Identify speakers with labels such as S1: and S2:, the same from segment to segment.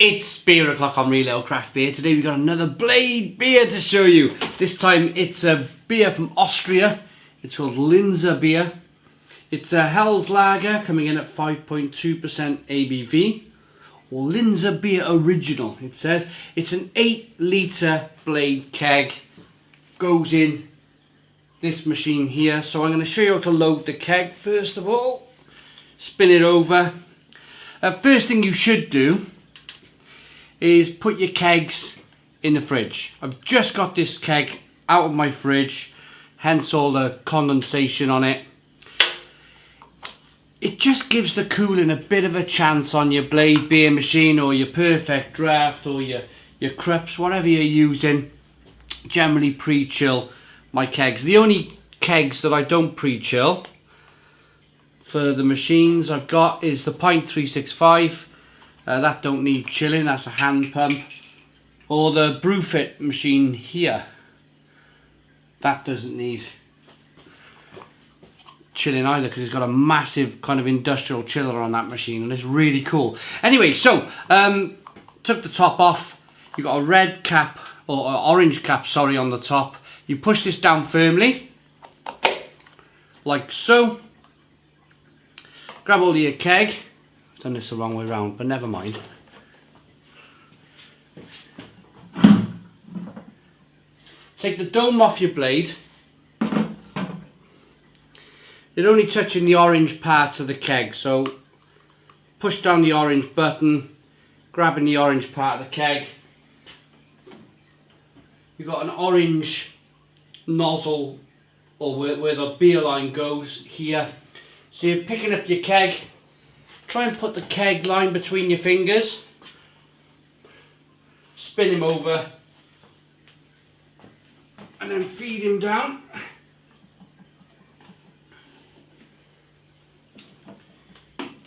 S1: It's beer o'clock on Real Ale Craft Beer. Today we've got another Blade beer to show you. This time it's a beer from Austria. It's called Linzer Bier. It's a Hell's Lager coming in at 5.2% ABV. Or Linzer Bier Original, it says. It's an 8 litre Blade keg. Goes in this machine here. So I'm going to show you how to load the keg first of all. Spin it over. First thing you should do is put your kegs in the fridge. I've just got this keg out of my fridge, hence all the condensation on it. It just gives the cooling a bit of a chance on your Blade beer machine or your Perfect Draft or your Krups, whatever you're using. Generally pre-chill my kegs. The only kegs that I don't pre-chill for the machines I've got is the Pint 365. That don't need chilling, that's a hand pump. Or the Brewfit machine here. That doesn't need chilling either because it's got a massive kind of industrial chiller on that machine and it's really cool. Anyway, so took the top off. You've got a red cap or orange cap, sorry, on the top. You push this down firmly, like so. Grab hold of your keg. I've done this the wrong way around, but never mind. Take the dome off your blade. You're only touching the orange parts of the keg, so push down the orange button, grabbing the orange part of the keg. You've got an orange nozzle, or where the beer line goes here. So you're picking up your keg. Try and put the keg line between your fingers. Spin him over. And then feed him down.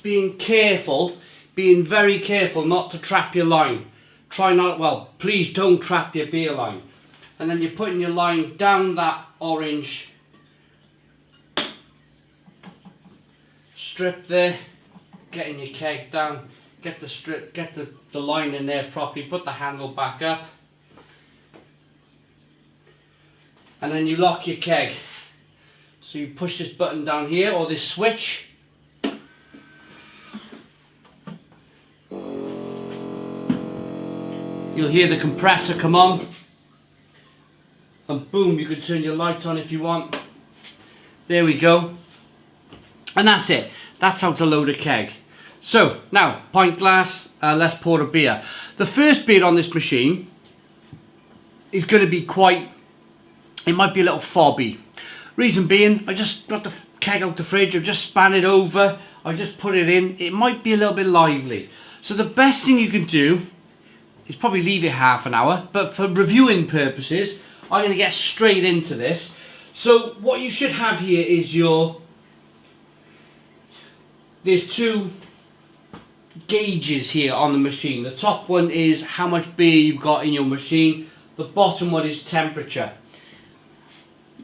S1: Being very careful not to trap your line. Try not, well, please don't trap your beer line. And then you're putting your line down that orange strip there. Getting your keg down, get the line in there properly, put the handle back up, and then you lock your keg. So you push this button down here, or this switch. You'll hear the compressor come on, and boom, you can turn your light on if you want. There we go. And that's it. That's how to load a keg. So, now, pint glass, let's pour a beer. The first beer on this machine is going to be it might be a little fobby. Reason being, I just got the keg out the fridge, I've just span it over, I just put it in, it might be a little bit lively. So the best thing you can do is probably leave it half an hour, but for reviewing purposes, I'm going to get straight into this. So what you should have here is there's two gauges here on the machine. The top one is how much beer you've got in your machine. The bottom one is temperature.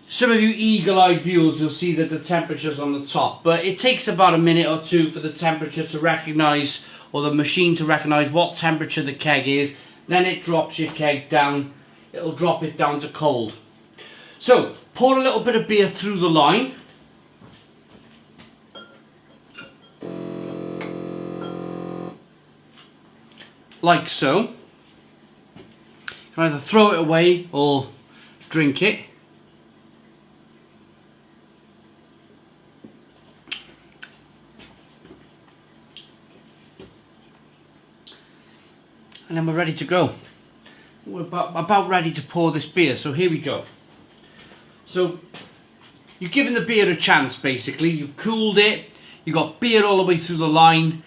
S1: Some of you eagle-eyed viewers will see that the temperature's on the top, but it takes about a minute or two for the temperature to recognise, or the machine to recognise what temperature the keg is. Then it drops your keg down. It'll drop it down to cold. So, pour a little bit of beer through the line. Like so. You can either throw it away or drink it. And then we're ready to go. We're about ready to pour this beer, so here we go. So, you've given the beer a chance basically. You've cooled it. You've got beer all the way through the line.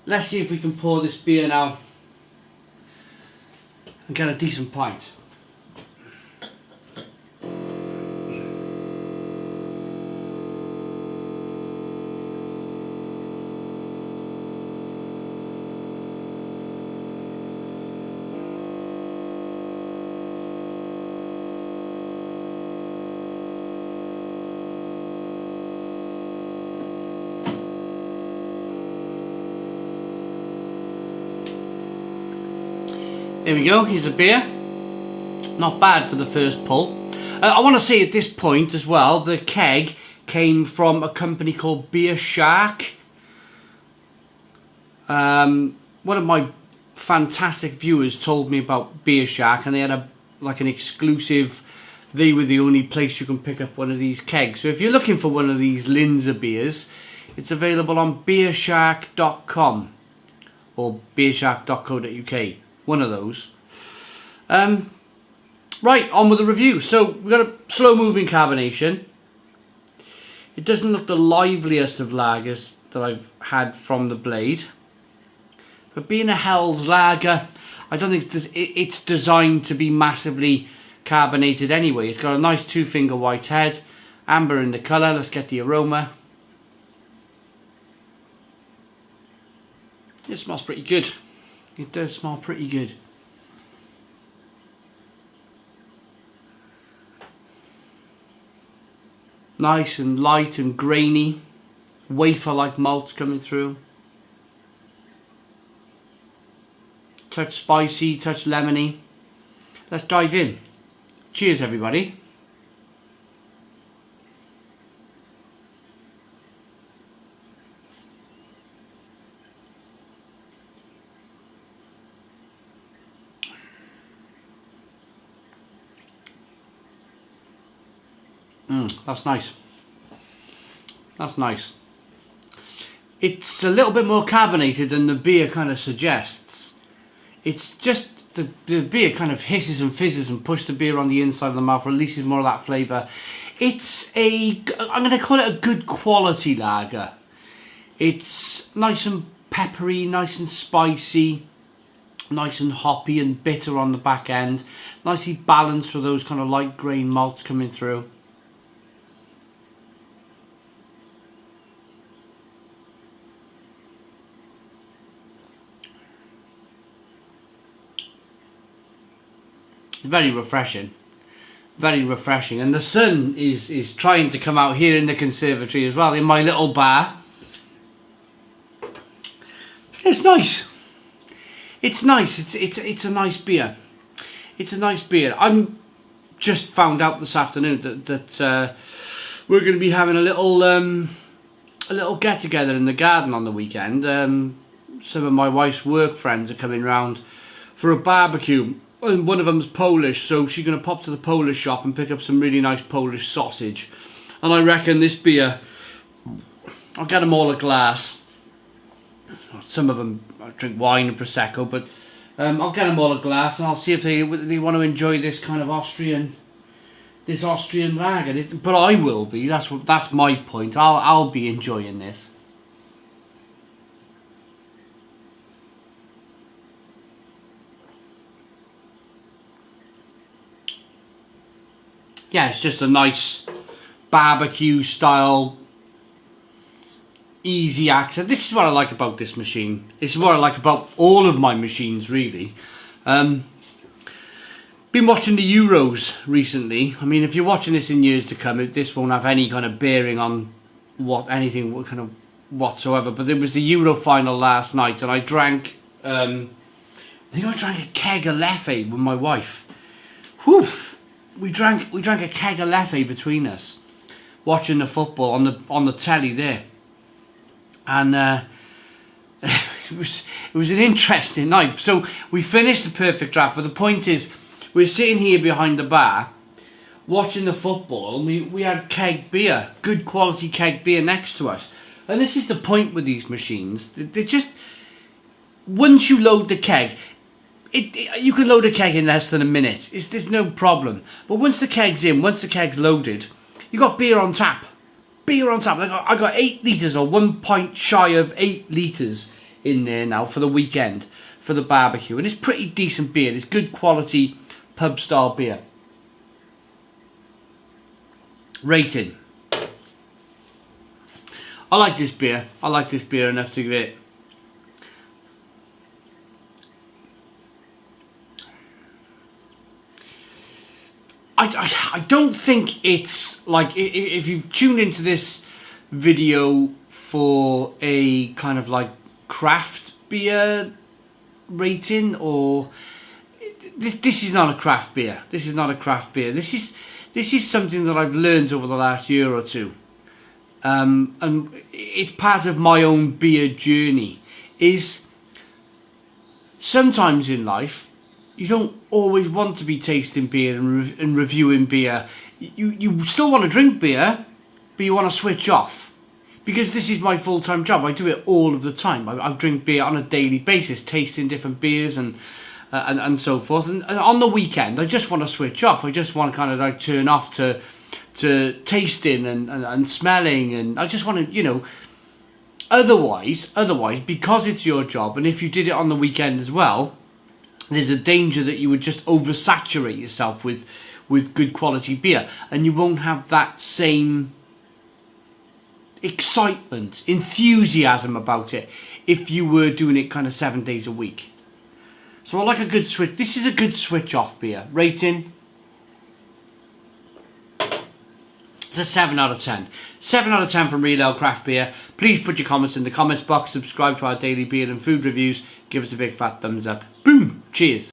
S1: Let's see if we can pour this beer now and get a decent pint. There we go, here's a beer. Not bad for the first pull. I want to say at this point as well, the keg came from a company called Beer Shark. One of my fantastic viewers told me about Beer Shark, and they had like an exclusive. They were the only place you can pick up one of these kegs. So if you're looking for one of these Linzer beers, it's available on beershark.com or beershark.co.uk. One of those. Right, on with the review. So we've got a slow moving carbonation. It doesn't look the liveliest of lagers that I've had from the blade. But being a Hell's lager, I don't think it's designed to be massively carbonated anyway. It's got a nice 2-finger white head, amber in the colour. Let's get the aroma. It smells pretty good. It does smell pretty good. Nice and light and grainy, wafer-like malts coming through. Touch spicy, touch lemony. Let's dive in. Cheers, everybody. That's nice. That's nice. It's a little bit more carbonated than the beer kind of suggests. It's just the beer kind of hisses and fizzes and pushes the beer on the inside of the mouth, releases more of that flavour. It's I'm going to call it a good quality lager. It's nice and peppery, nice and spicy, nice and hoppy and bitter on the back end. Nicely balanced with those kind of light grain malts coming through. Very refreshing, very refreshing, and the sun is trying to come out here in the conservatory as well, in my little bar. It's nice. It's nice. It's a nice beer. It's a nice beer. I'm just found out this afternoon that we're going to be having a little get together in the garden on the weekend. Some of my wife's work friends are coming round for a barbecue. And one of them's Polish, so she's going to pop to the Polish shop and pick up some really nice Polish sausage. And I reckon this beer, I'll get them all a glass. Some of them drink wine and Prosecco, but I'll get them all a glass, and I'll see if they want to enjoy this kind of Austrian lager. But I will be. That's my point. I'll be enjoying this. Yeah, it's just a nice barbecue style, easy access. This is what I like about this machine. This is what I like about all of my machines, really. Been watching the Euros recently. I mean, if you're watching this in years to come, this won't have any kind of bearing on anything kind of whatsoever. But there was the Euro final last night, and I drank. I think I drank a keg of Leffe with my wife. Whew. We drank a keg of Leffe between us, watching the football on the telly there, and it was an interesting night. So we finished the perfect draft, but the point is, we're sitting here behind the bar, watching the football, and we had keg beer, good quality keg beer next to us. And this is the point with these machines. They just, once you load the keg. You can load a keg in less than a minute. There's no problem. But once the keg's in, once the keg's loaded, you got beer on tap. Beer on tap. I got 8 litres or 1 pint shy of 8 litres in there now for the weekend, for the barbecue. And it's pretty decent beer. It's good quality pub style beer. Rating. I like this beer. I like this beer enough to give it. I don't think it's like, if you tune into this video for a kind of like craft beer rating, or this is not a craft beer. This is not a craft beer. This is something that I've learned over the last year or two. And it's part of my own beer journey. Is sometimes in life you don't always want to be tasting beer and reviewing beer. You still want to drink beer, but you want to switch off. Because this is my full-time job. I do it all of the time. I drink beer on a daily basis, tasting different beers and so forth. And on the weekend, I just want to switch off. I just want to kind of like turn off to tasting and smelling, and I just want to, you know. Otherwise, because it's your job, and if you did it on the weekend as well, there's a danger that you would just oversaturate yourself with good quality beer, and you won't have that same excitement, enthusiasm about it if you were doing it kind of 7 days a week. So I like a good switch. This is a good switch off beer. Rating, it's a 7 out of 10. 7 out of 10 from Real Ale Craft Beer. Please put your comments in the comments box. Subscribe to our daily beer and food reviews. Give us a big fat thumbs up. Boom. Cheers.